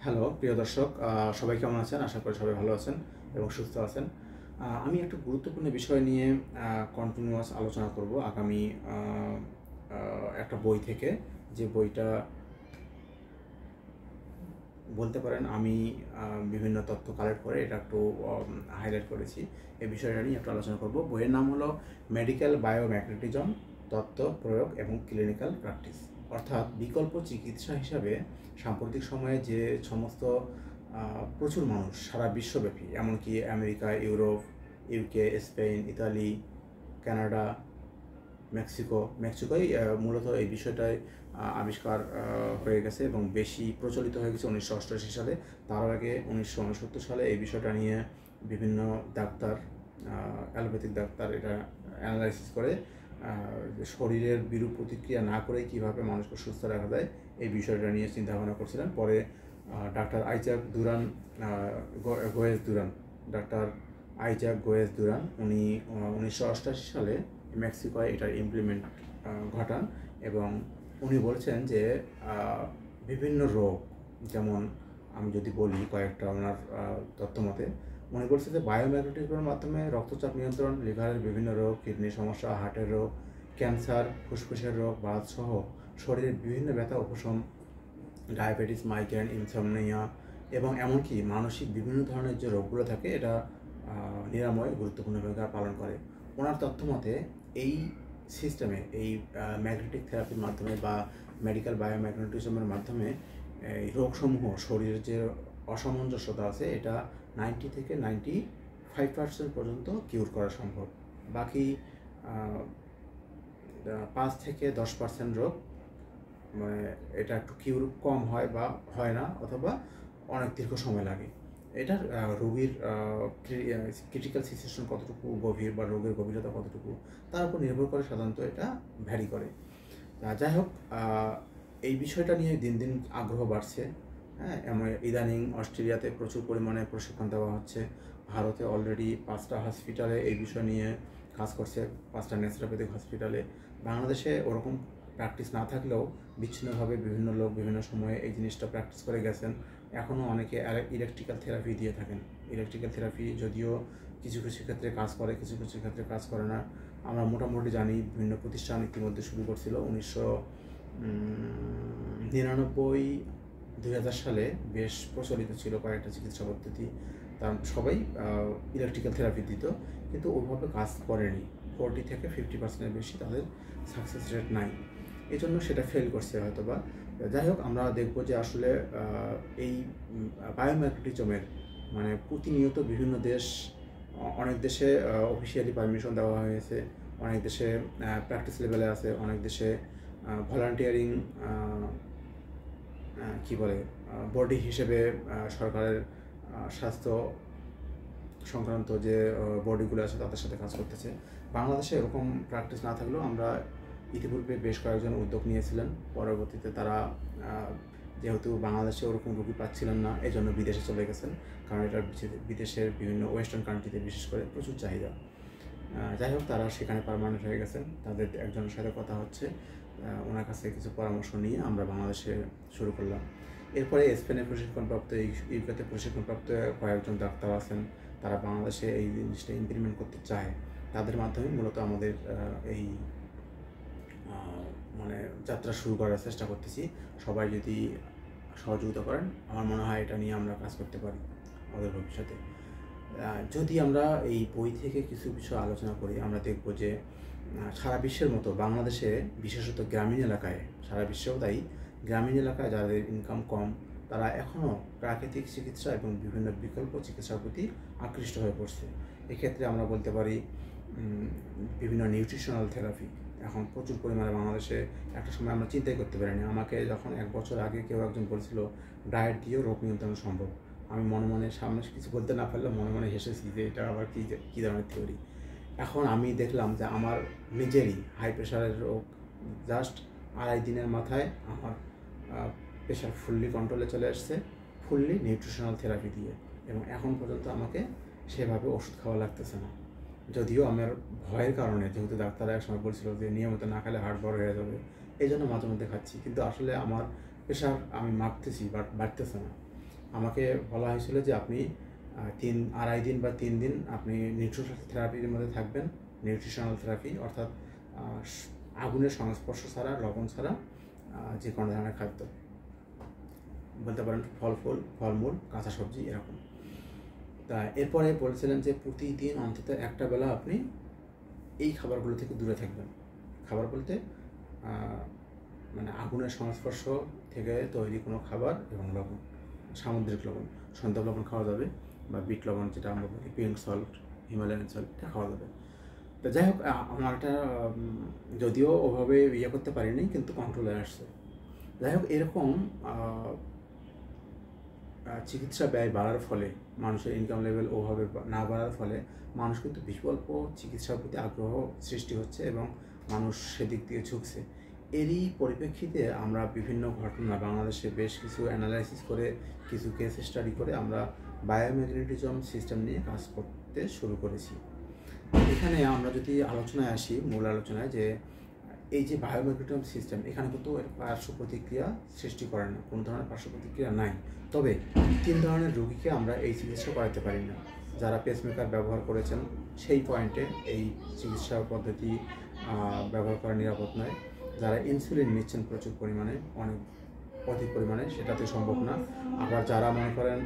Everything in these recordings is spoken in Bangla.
হ্যালো প্রিয় দর্শক, সবাই কেমন আছেন? আশা করি সবাই ভালো আছেন এবং সুস্থ আছেন। আমি একটা গুরুত্বপূর্ণ বিষয় নিয়ে কন্টিনিউয়াস আলোচনা করব আগামী একটা বই থেকে, যে বইটা বলতে পারেন আমি বিভিন্ন তথ্য কালেক্ট করে এটা একটু হাইলাইট করেছি। এই বিষয়টা নিয়ে একটু আলোচনা করব। বইয়ের নাম হলো মেডিকেল বায়োম্যাগনেটিজম, তত্ত্ব, প্রয়োগ এবং ক্লিনিক্যাল প্র্যাকটিস। অর্থাৎ বিকল্প চিকিৎসা হিসাবে সাম্প্রতিক সময়ে যে সমস্ত প্রচুর মানুষ সারা বিশ্বব্যাপী, এমনকি America, Europe, UK, Spain, Italy, Canada, মেক্সিকোই মূলত এই বিষয়টায় আবিষ্কার হয়ে গেছে এবং বেশি প্রচলিত হয়ে গেছে 1988 সালে। তার আগে 1969 সালে এই বিষয়টা নিয়ে বিভিন্ন ডাক্তার, অ্যালোপ্যাথিক ডাক্তার এটা অ্যানালাইসিস করে শরীরের বিরূপ প্রতিক্রিয়া না করে কীভাবে মানুষকে সুস্থ রাখা যায় এই বিষয়টা নিয়ে চিন্তা ভাবনা করছিলেন। পরে ডাক্তার আইজাক গোয়েজ দুরান উনি 1988 সালে মেক্সিকোয় এটার ইমপ্লিমেন্ট ঘটান এবং উনি বলছেন যে বিভিন্ন রোগ, যেমন আমি যদি বলি কয়েকটা ওনার তথ্যমতে, উনি বলছে যে বায়োম্যাগনেটিজমের মাধ্যমে রক্তচাপ নিয়ন্ত্রণ, লিভারের বিভিন্ন রোগ, কিডনির সমস্যা, হার্টের রোগ, ক্যান্সার, ফুসফুসের রোগ, বাতসহ শরীরের বিভিন্ন ব্যথা উপশম, ডায়াবেটিস, মাইগ্রেন, ইনসমনিয়া এবং এমনকি মানসিক বিভিন্ন ধরনের যে রোগগুলো থাকে এটা নিরাময়ে গুরুত্বপূর্ণ ভূমিকা পালন করে। ওনার তথ্যমতে এই সিস্টেমে, এই ম্যাগনেটিক থেরাপির মাধ্যমে বা মেডিকেল বায়োম্যাগনেটিজমের মাধ্যমে এই রোগসমূহ, শরীরের যে অসামঞ্জস্যতা আছে এটা 90 থেকে 95% পর্যন্ত কিউর করা সম্ভব। বাকি 5 থেকে 10% রোগ মানে এটা একটু কিউর কম হয় বা হয় না, অথবা অনেক দীর্ঘ সময় লাগে। এটার রোগীর ক্রিটিক্যাল সিচুয়েশন কতটুকু গভীর বা রোগের গভীরতা কতটুকু তার উপর নির্ভর করে, সাধারণত এটা ভ্যারি করে। যাই হোক, এই বিষয়টা নিয়ে দিন দিন আগ্রহ বাড়ছে। হ্যাঁ, ইদানিং অস্ট্রেলিয়াতে প্রচুর পরিমাণে প্রশিক্ষণ দেওয়া হচ্ছে। ভারতে অলরেডি 5টা হসপিটালে এই বিষয় নিয়ে কাজ করছে, 5টা ন্যাচুরোপ্যাথিক হসপিটালে। বাংলাদেশে ওরকম প্র্যাকটিস না থাকলেও বিচ্ছিন্নভাবে বিভিন্ন লোক বিভিন্ন সময়ে এই জিনিসটা প্র্যাকটিস করে গেছেন। এখনও অনেকে ইলেকট্রিক্যাল থেরাপি দিয়ে থাকেন। ইলেকট্রিক্যাল থেরাপি যদিও কিছু কিছু ক্ষেত্রে কাজ করে, কিছু কিছু ক্ষেত্রে কাজ করে না। আমরা মোটামুটি জানি বিভিন্ন প্রতিষ্ঠান ইতিমধ্যে শুরু করছিল। 1999-2000 সালে বেশ প্রচলিত ছিল কয়েকটা চিকিৎসা পদ্ধতি, তার সবাই ইলেকট্রিক্যাল থেরাপি দিত, কিন্তু ওইভাবে কাজ করেনি। 40 থেকে 50%-এর বেশি তাদের সাকসেস রেট নাই, এই জন্য সেটা ফেল করছে হয়তো বা। যাই হোক, আমরা দেখব যে আসলে এই বায়োম্যাগনেটিজমের মানে প্রতিনিয়ত বিভিন্ন অনেক দেশে অফিসিয়ালি পারমিশন দেওয়া হয়েছে, অনেক দেশে প্র্যাকটিস লেভেলে আছে, অনেক দেশে ভলান্টিয়ারিং বডি হিসেবে সরকারের স্বাস্থ্য সংক্রান্ত যে বডিগুলো আছে তাদের সাথে কাজ করতেছে। বাংলাদেশে এরকম প্র্যাকটিস না থাকলেও আমরা ইতিপূর্বে বেশ কয়েকজন উদ্যোগ নিয়েছিলেন। পরবর্তীতে তারা যেহেতু বাংলাদেশে ওরকম রোগী পাচ্ছিলেন না, এই জন্য বিদেশে চলে গেছেন, কারণ এটা বিদেশের বিভিন্ন ওয়েস্টার্ন কান্ট্রিতে বিশেষ করে প্রচুর চাহিদা। যাই হোক, তারা সেখানে পার্মানেন্ট হয়ে গেছেন। তাদের একজনের সাথে কথা হচ্ছে, ওনার কাছে কিছু পরামর্শ নিয়ে আমরা বাংলাদেশে শুরু করলাম। এরপরে স্পেনে প্রশিক্ষণপ্রাপ্ত, ইউকেতে প্রশিক্ষণপ্রাপ্ত কয়েকজন ডাক্তার আছেন, তারা বাংলাদেশে এই জিনিসটা ইমপ্লিমেন্ট করতে চায়। তাদের মাধ্যমে মূলত আমাদের এই যাত্রা শুরু করার চেষ্টা করতেছি। সবাই যদি সহযোগিতা করেন, আমার মনে হয় এটা নিয়ে আমরা কাজ করতে পারি আমাদের ভবিষ্যতে। যদি আমরা এই বই থেকে কিছু বিষয় আলোচনা করি, আমরা দেখব যে সারা বিশ্বের মতো বাংলাদেশে, বিশেষত গ্রামীণ এলাকায়, সারা বিশ্বেও তাই, গ্রামীণ এলাকায় যাদের ইনকাম কম তারা এখনও প্রাকৃতিক চিকিৎসা এবং বিভিন্ন বিকল্প চিকিৎসার প্রতি আকৃষ্ট হয়ে পড়ছে। এক্ষেত্রে আমরা বলতে পারি বিভিন্ন নিউট্রিশনাল থেরাপি এখন প্রচুর পরিমাণে বাংলাদেশে। একটা সময় আমরা চিন্তাই করতে পারিনি। আমাকে যখন 1 বছর আগে কেউ একজন বলছিল ডায়েট দিয়েও রোগ নিয়ন্ত্রণ সম্ভব, আমি মনে মনে সামনে কিছু বলতে না পারলে মনে মনে হেসেছি যে এটা আবার কী ধরনের থিওরি। এখন আমি দেখলাম যে আমার নিজেরই হাই প্রেশারের রোগ, জাস্ট 2.5 দিনের মাথায় আমার প্রেশার ফুললি কন্ট্রোলে চলে আসছে, ফুললি নিউট্রিশনাল থেরাপি দিয়ে, এবং এখন পর্যন্ত আমাকে সেভাবে ওষুধ খাওয়া লাগতেছে না। যদিও আমার ভয়ের কারণে, যেহেতু ডাক্তাররা একসময় বলছিল যে নিয়মিত না খেলে হার্ট বড় হয়ে যাবে, এই জন্য মাঝে মধ্যে খাচ্ছি, কিন্তু আসলে আমার প্রেশার আমি মাপতেছি বাট বাড়তেছে না। আমাকে বলা হয়েছিল যে আপনি 2.5 দিন বা 3 দিন আপনি নিউট্রিশনাল থেরাপির মধ্যে থাকবেন। নিউট্রিশনাল থেরাপি অর্থাৎ আগুনের সংস্পর্শ ছাড়া, লবণ ছাড়া যে কোনো ধরনের খাদ্য, বলতে পারেন ফলমূল, কাঁচা সবজি এরকম। তা এরপরে বলেছিলেন যে প্রতিদিন অন্তত একটা বেলা আপনি এই খাবারগুলো থেকে দূরে থাকবেন। খাবার বলতে মানে আগুনের সংস্পর্শ থেকে তৈরি কোনো খাবার এবং লবণ, সামুদ্রিক লবণ, সন্ধ্যা লবণ খাওয়া যাবে, বা বিট লবণ যেটা আমরা বলি, পিঙ্ক সল্ট, হিমালয়ান সল্ট, এটা খাওয়া যাবে। তো যাই হোক, আমার এটা যদিও ওভাবে করতে পারিনি, কিন্তু কন্ট্রোলে আসছে। যাই হোক, এরকম চিকিৎসা ব্যয় বাড়ার ফলে, মানুষের ইনকাম লেভেল ওভাবে না বাড়ার ফলে মানুষ কিন্তু বিকল্প চিকিৎসার প্রতি আগ্রহ সৃষ্টি হচ্ছে এবং মানুষ সেদিক দিয়ে ঝুঁকছে। এরই পরিপ্রেক্ষিতে আমরা বিভিন্ন ঘটনা বাংলাদেশে বেশ কিছু অ্যানালাইসিস করে, কিছু কেস স্টাডি করে আমরা বায়োম্যাগনেটিজম সিস্টেম নিয়ে কাজ করতে শুরু করেছি। এখানে আমরা যদি আলোচনায় আসি, মূল আলোচনায়, যে এই যে বায়োম্যাগনেটিজম সিস্টেম, এখানে কিন্তু পার্শ্ব প্রতিক্রিয়া সৃষ্টি করে না, কোনো ধরনের পার্শ্ব প্রতিক্রিয়া নাই। তবে 3 ধরনের রোগীকে আমরা এই চিকিৎসা করাতে পারি না। যারা পেসমেকার ব্যবহার করেছেন সেই পয়েন্টে এই চিকিৎসা পদ্ধতি ব্যবহার করা নিরাপদ নয়। যারা ইনসুলিন নিচ্ছেন প্রচুর পরিমাণে, অনেক অধিক পরিমাণে, সেটাতে সম্ভব না। আবার যারা মনে করেন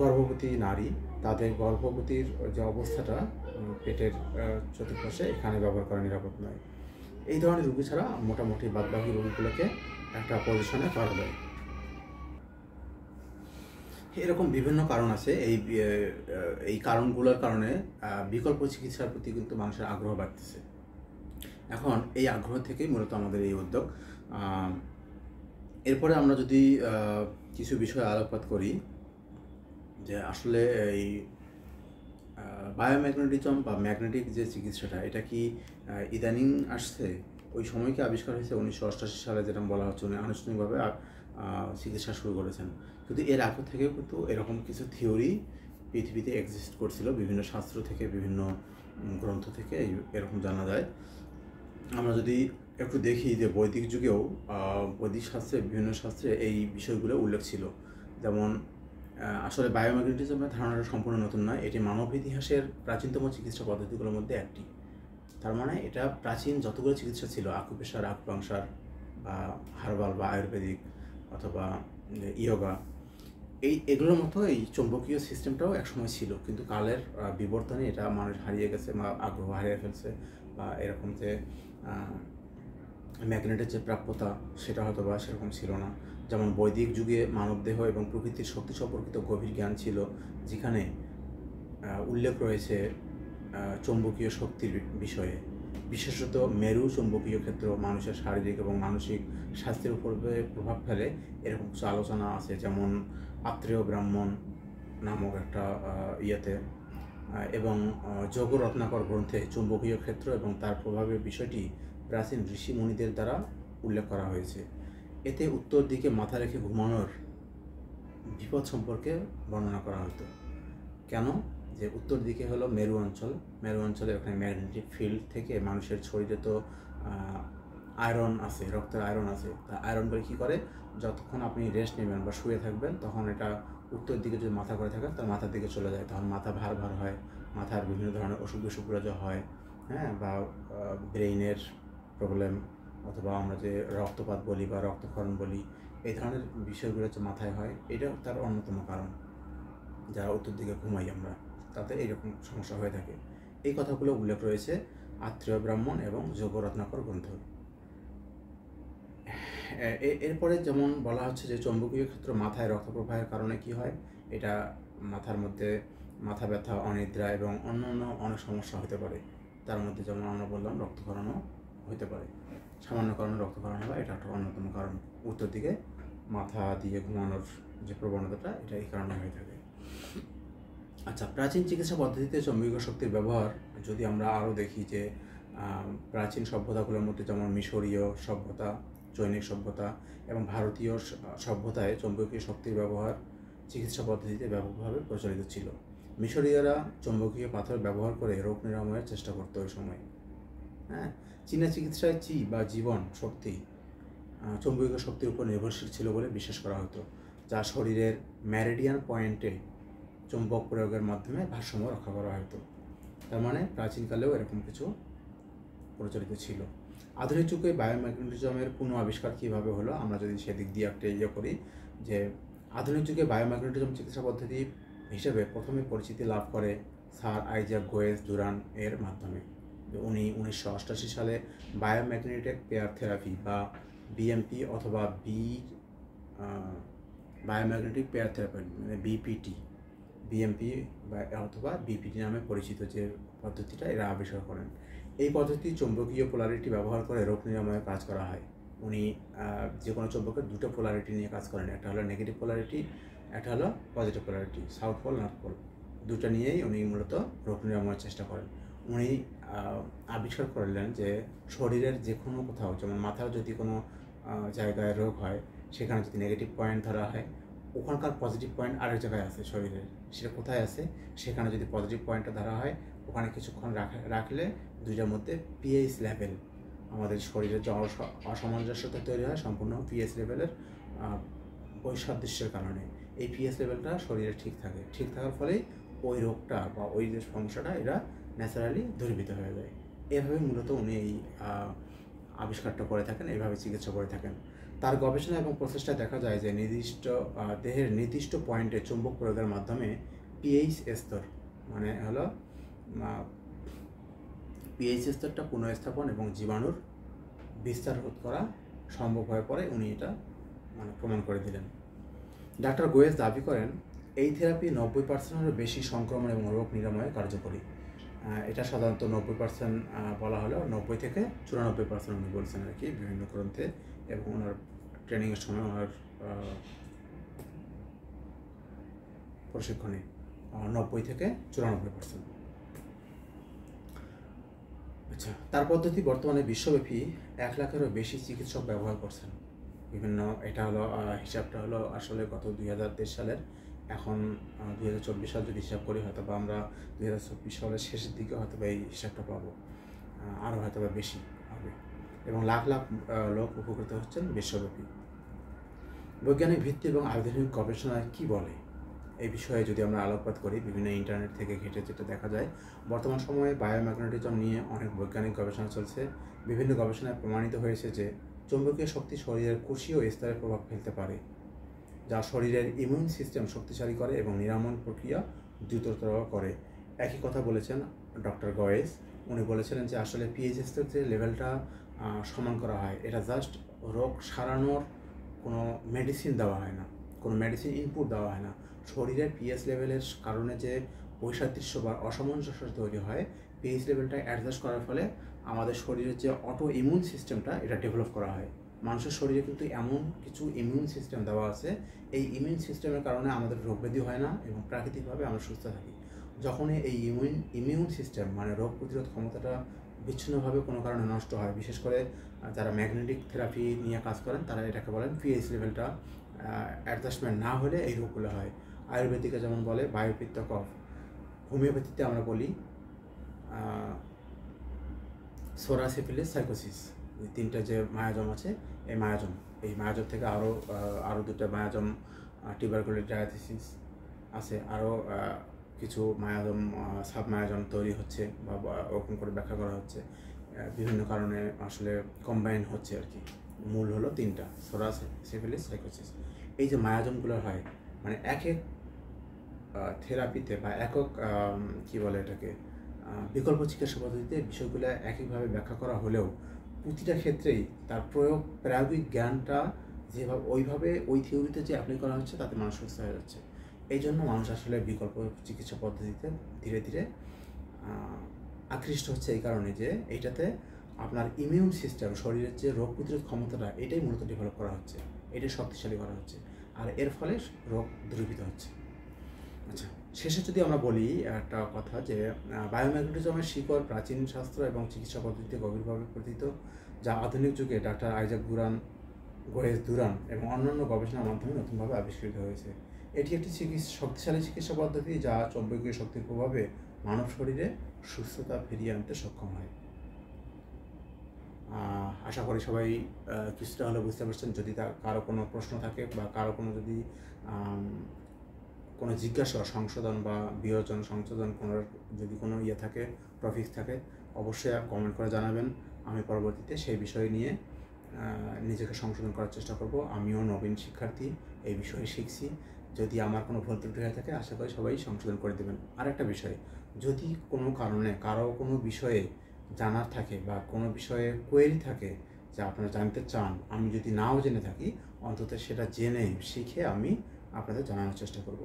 গর্ভবতী নারী, তাদের গর্ভবতীর যে অবস্থাটা পেটের চতুর্পাশে, এখানে ব্যবহার করা নিরাপদ নয়। এই ধরনের রোগী ছাড়া মোটামুটি বাদবাকি রোগীগুলোকে একটা পজিশনে করা যায়। এরকম বিভিন্ন কারণ আছে। এই কারণগুলোর কারণে বিকল্প চিকিৎসার প্রতি কিন্তু মানুষের আগ্রহ বাড়তেছে। এখন এই আগ্রহ থেকেই মূলত আমাদের এই উদ্যোগ। এরপরে আমরা যদি কিছু বিষয়ে আলোকপাত করি, যে আসলে এই বায়োম্যাগনেটিজম বা ম্যাগনেটিক যে চিকিৎসাটা, এটা কি ইদানিং আসছে? ওই সময়কে আবিষ্কার হয়েছে 1988 সালে, যেটা বলা হচ্ছে উনি আনুষ্ঠানিকভাবে চিকিৎসা শুরু করেছেন। কিন্তু এর আগে থেকেও কিন্তু এরকম কিছু থিওরি পৃথিবীতে এক্সিস্ট করছিল, বিভিন্ন শাস্ত্র থেকে, বিভিন্ন গ্রন্থ থেকে এরকম জানা যায়। আমরা যদি একটু দেখি যে বৈদিক যুগেও বৈদিক শাস্ত্রে, বিভিন্ন শাস্ত্রে এই বিষয়গুলো উল্লেখ ছিল। যেমন আসলে বায়োম্যাগনেটিজমের ধারণাটা সম্পূর্ণ নতুন নয়, এটি মানব ইতিহাসের প্রাচীনতম চিকিৎসা পদ্ধতিগুলোর মধ্যে একটি। তার মানে এটা প্রাচীন যতগুলো চিকিৎসা ছিল, আকুপ্রেশার, আকুপাংশার, বা হার্বাল বা আয়ুর্বেদিক, অথবা ইয়োগা, এগুলোর মতো এই চৌম্বকীয় সিস্টেমটাও একসময় ছিল, কিন্তু কালের বিবর্তনে এটা মানুষ হারিয়ে গেছে বা আগ্রহ হারিয়ে ফেলছে, বা এরকম যে ম্যাগনেটের যে প্রাপ্যতা, সেটা হয়তো বা সেরকম ছিল না। যেমন বৈদিক যুগে মানবদেহ এবং প্রকৃতির শক্তি সম্পর্কিত গভীর জ্ঞান ছিল, যেখানে উল্লেখ রয়েছে চৌম্বকীয় শক্তির বিষয়ে, বিশেষত মেরু চৌম্বকীয় ক্ষেত্র মানুষের শারীরিক এবং মানসিক স্বাস্থ্যের উপর প্রভাব ফেলে, এরকম কিছু আলোচনা আছে। যেমন আত্রেয় ব্রাহ্মণ নামক একটা ইয়েতে, এবং যোগ রত্নাকর গ্রন্থে চৌম্বকীয় ক্ষেত্র এবং তার প্রভাবের বিষয়টি প্রাচীন ঋষি মুনিদের দ্বারা উল্লেখ করা হয়েছে। এতে উত্তর দিকে মাথা রেখে ঘুমানোর বিপদ সম্পর্কে বর্ণনা করা হতো। কেন? যে উত্তর দিকে হলো মেরু অঞ্চলে ওখানে ম্যাগনেটিক ফিল্ড থেকে মানুষের শরীরে তো আয়রন আছে, রক্তের আয়রন আছে। তা আয়রনগুলো কী করে, যতক্ষণ আপনি রেস্ট নেবেন বা শুয়ে থাকবেন, তখন এটা উত্তর দিকে যদি মাথা করে থাকেন, তার মাথার দিকে চলে যায়, তখন মাথা ভার হয়, মাথার বিভিন্ন ধরনের অসুখ বিসুখগুলো হয়, হ্যাঁ, বা ব্রেইনের প্রবলেম, অথবা আমরা যে রক্তপাত বলি বা রক্তক্ষরণ বলি, এই ধরনের বিষয়গুলো হচ্ছে মাথায় হয়। এটাও তার অন্যতম কারণ। যারা উত্তর দিকে ঘুমাই আমরা, তাতে এইরকম সমস্যা হয়ে থাকে। এই কথাগুলো উল্লেখ রয়েছে আত্রেয় ব্রাহ্মণ এবং যোগ রত্নাকর গ্রন্থ। এরপরে যেমন বলা হচ্ছে যে চৌম্বকীয় ক্ষেত্র মাথায় রক্ত প্রবাহের কারণে কি হয়, এটা মাথার মধ্যে মাথা ব্যথা, অনিদ্রা এবং অন্যান্য অনেক সমস্যা হতে পারে। তার মধ্যে যেমন আমরা বললাম রক্তক্ষরণও হতে পারে, সামান্য কারণে রক্তক্ষরণ হয়, এটা একটা অন্যতম কারণ। উত্তর দিকে মাথা দিয়ে ঘুমানোর যে প্রবণতাটা, এটা এই কারণে হয়ে থাকে। আচ্ছা, প্রাচীন চিকিৎসা পদ্ধতিতে চৌম্বকীয় শক্তির ব্যবহার যদি আমরা আরও দেখি, যে প্রাচীন সভ্যতাগুলোর মধ্যে যেমন মিশরীয় সভ্যতা, জৈনিক সভ্যতা এবং ভারতীয় সভ্যতায় চৌম্বকীয় শক্তির ব্যবহার চিকিৎসা পদ্ধতিতে ব্যাপকভাবে প্রচলিত ছিল। মিশরীয়রা চৌম্বকীয় পাথর ব্যবহার করে রোগ নিরাময়ের চেষ্টা করতো ওই সময়। হ্যাঁ, চীনা চিকিৎসায় চি বা জীবন শক্তি চৌম্বকীয় শক্তির উপর নির্ভরশীল ছিল বলে বিশ্বাস করা হতো, যা শরীরের মেরিডিয়ান পয়েন্টে চুম্বক প্রয়োগের মাধ্যমে ভারসাম্য রক্ষা করা হতো। তার মানে প্রাচীনকালেও এরকম কিছু প্রচলিত ছিল। আধুনিক যুগে বায়োম্যাগনেটিজমের পুনঃ আবিষ্কার কীভাবে হলো, আমরা যদি সেদিক দিয়ে একটা করি, যে আধুনিক যুগে বায়োম্যাগনেটিজম চিকিৎসা পদ্ধতি হিসেবে প্রথমে পরিচিতি লাভ করে স্যার আইজাক গোয়েজ ডুরান এর মাধ্যমে। উনি 1988 সালে বায়োম্যাগনেটিক পেয়ার থেরাপি বা বিএমপি অথবা বায়োম্যাগনেটিক পেয়ার থেরাপি মানে বিপিটি, বিএমপি অথবা বিপিটি নামে পরিচিত যে পদ্ধতিটা এরা আবিষ্কার করেন। এই পদ্ধতি চৌম্বকীয় পোলারিটি ব্যবহার করে রোগ নিরাময়ে কাজ করা হয়। উনি যে কোনো চৌম্বকের দুটো পোলারিটি নিয়ে কাজ করেন, একটা হলো নেগেটিভ পোলারিটি, একটা হলো positive polarity, south pole north pole, দুটো নিয়েই উনি মূলত রোগ নিরাময়ের চেষ্টা করেন। উনি আবিষ্কার করলেন যে শরীরের যে কোনো কোথাও, যেমন মাথার যদি কোনো জায়গায় রোগ হয়, সেখানে যদি নেগেটিভ পয়েন্ট ধরা হয়, ওখানকার পজিটিভ পয়েন্ট আরেক জায়গায় আছে শরীরের, সেটা কোথায় আছে, সেখানে যদি পজিটিভ পয়েন্টটা ধরা হয়, ওখানে কিছুক্ষণ রাখলে দুইটার মধ্যে পিএইচ লেভেল, আমাদের শরীরের যে অসামঞ্জস্যতা তৈরি হয় সম্পূর্ণ পিএইচ লেভেলের বৈসাদৃশ্যের কারণে, এই পিএইচ লেভেলটা শরীরে ঠিক থাকে। ঠিক থাকার ফলেই ওই রোগটা বা ওই যে সমস্যাটা এরা ন্যাচারালি দূরীভূত হয়ে যায়। এভাবে মূলত উনি এই আবিষ্কারটা করে থাকেন, এইভাবে চিকিৎসা করে থাকেন। তার গবেষণা এবং প্রচেষ্টায় দেখা যায় যে দেহের নির্দিষ্ট পয়েন্টে চুম্বক প্রয়োগের মাধ্যমে পিএইচ স্তর মানে হলো পিএইচ স্তরটা পুনঃস্থাপন এবং জীবাণুর বিস্তার রোধ করা সম্ভব হয়ে পড়ে। উনি এটা প্রমাণ করে দিলেন। ডাক্তার গোয়েজ দাবি করেন এই থেরাপি 90%-এরও বেশি সংক্রমণ এবং রোগ নিরাময়ে কার্যকরী। এটা সাধারণত 90% বলা হলেও 90 থেকে 94% উনি বলছেন আর কি বিভিন্ন গ্রন্থে, এবং ওনার ট্রেনিংয়ের সময় ওনার প্রশিক্ষণে 90 থেকে 94%। আচ্ছা, তার পদ্ধতি বর্তমানে বিশ্বব্যাপী 1 লাখেরও বেশি চিকিৎসক ব্যবহার করছেন। বিভিন্ন এটা হলো হিসাবটা হলো আসলে গত 2023 সালের, এখন 2024 সাল যদি হিসাব করি হয়তো বা আমরা 2024 সালের শেষের দিকে হয়তো বা এই হিসাবটা পাবো, আরও হয়তো বা বেশি হবে, এবং লাখ লাখ লোক উপকৃত হচ্ছেন বিশ্বব্যাপী। বৈজ্ঞানিক ভিত্তি এবং আধুনিক গবেষণায় কী বলে এই বিষয়ে যদি আমরা আলোকপাত করি, বিভিন্ন ইন্টারনেট থেকে ঘেঁটে যেটা দেখা যায়, বর্তমান সময়ে বায়োম্যাগনেটিজম নিয়ে অনেক বৈজ্ঞানিক গবেষণা চলছে। বিভিন্ন গবেষণায় প্রমাণিত হয়েছে যে চৌম্বকীয় শক্তি শরীরের কোষীয় স্তরে প্রভাব ফেলতে পারে, যা শরীরের ইমিউন সিস্টেম শক্তিশালী করে এবং নিরাময় প্রক্রিয়া দ্রুততর করে। একই কথা বলেছেন ডক্টর গয়েজ। উনি বলেছিলেন যে আসলে পিএইচ স্তর যে লেভেলটা সমান করা হয়, এটা জাস্ট রোগ সারানোর কোনো মেডিসিন দেওয়া হয় না, কোনো মেডিসিন ইনপুট দেওয়া হয় না। শরীরের পিএইচ লেভেলের কারণে যে বৈসাদৃশ্য বা অসামঞ্জস্য তৈরি হয়, পিএইচ লেভেলটা অ্যাডজাস্ট করার ফলে আমাদের শরীরের যে অটো ইমিউন সিস্টেমটা এটা ডেভেলপ করা হয়। মানুষের শরীরে কিন্তু এমন কিছু ইমিউন সিস্টেম দেওয়া আছে, এই ইমিউন সিস্টেমের কারণে আমাদের রোগ ব্যাধি হয় না এবং প্রাকৃতিকভাবে আমরা সুস্থ থাকি। যখনই এই ইমিউন সিস্টেম মানে রোগ প্রতিরোধ ক্ষমতাটা বিচ্ছিন্নভাবে কোনো কারণে নষ্ট হয়, বিশেষ করে যারা ম্যাগনেটিক থেরাপি নিয়ে কাজ করেন তারা এটাকে বলেন পিএইচ লেভেলটা অ্যাডজাস্টমেন্ট না হলে এই রোগগুলো হয়। আয়ুর্বেদিকে যেমন বলে বায়ুপিত্ত কফ, হোমিওপ্যাথিতে আমরা বলি সোরা সিফিলিস সাইকোসিস, এই তিনটা যে মায়াজম আছে, এই মায়াজম থেকে আরও দুটো মায়াজম টিউবারকুলোসিস আছে, আরও কিছু মায়াজম সাব মায়াজম তৈরি হচ্ছে বা ওরকম করে ব্যাখ্যা করা হচ্ছে, বিভিন্ন কারণে আসলে কম্বাইন হচ্ছে আর কি। মূল হলো তিনটা, সোরা সিফিলিস সাইকোসিস। এই যে মায়াজমগুলো হয় মানে এক এক থেরাপিতে বা একক কী বলে এটাকে বিকল্প চিকিৎসা পদ্ধতিতে বিষয়গুলো একইভাবে ব্যাখ্যা করা হলেও প্রতিটা ক্ষেত্রেই তার প্রায়োগিক জ্ঞানটা যেভাবে ওই থিওরিতে যে অ্যাপ্লাই করা হচ্ছে তাতে মানুষ সুস্থ হয়ে যাচ্ছে। এই জন্য মানুষ আসলে বিকল্প চিকিৎসা পদ্ধতিতে ধীরে ধীরে আকৃষ্ট হচ্ছে, এই কারণে যে এইটাতে আপনার ইমিউন সিস্টেম, শরীরের যে রোগ প্রতিরোধ ক্ষমতাটা, এটাই মূলত ডেভেলপ করা হচ্ছে, এটাই শক্তিশালী করা হচ্ছে, আর এর ফলে রোগ দূরীভূত হচ্ছে। আচ্ছা, শেষে যদি আমরা বলি একটা কথা যে বায়োম্যাগনেটিজমের শিকড় প্রাচীন শাস্ত্র এবং চিকিৎসা পদ্ধতিতে গভীরভাবে পরিচিত, যা আধুনিক যুগে ডাক্তার আইজাক গোয়েজ ডুরান এবং অন্যান্য গবেষণার মাধ্যমে নতুনভাবে আবিষ্কৃত হয়েছে। এটি একটি শক্তিশালী চিকিৎসা পদ্ধতি যা চৌম্বকীয় শক্তির প্রভাবে মানব শরীরে সুস্থতা ফিরিয়ে আনতে সক্ষম হয়। আশা করি সবাই কিছুটা হলেও বুঝতে পারছেন। যদি কারো কোনো প্রশ্ন থাকে বা কারো কোনো যদি কোনো জিজ্ঞাসা সংশোধন বা বিয়োজন সংশোধন যদি কোনো থাকে, টপিক থাকে, অবশ্যই কমেন্ট করে জানাবেন। আমি পরবর্তীতে সেই বিষয় নিয়ে নিজেকে সংশোধন করার চেষ্টা করব। আমিও নবীন শিক্ষার্থী, এই বিষয়ে শিখছি। যদি আমার কোনো ভুল ত্রুটি হয়ে থাকে আশা করি সবাই সংশোধন করে দেবেন। আরেকটা বিষয়, যদি কোনো কারণে কারো কোনো বিষয়ে জানার থাকে বা কোনো বিষয়ে কোয়েরি থাকে যে আপনারা জানতে চান, আমি যদি নাও জেনে থাকি অন্তত সেটা জেনে শিখে আমি আপনাদের জানানোর চেষ্টা করব।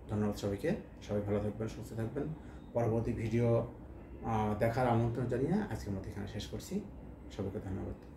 ধন্যবাদ সবাইকে। সবাই ভালো থাকবেন, সুস্থ থাকবেন। পরবর্তী ভিডিও দেখার আমন্ত্রণ জানিয়ে আজকের মতো এখানে শেষ করছি। সবাইকে ধন্যবাদ।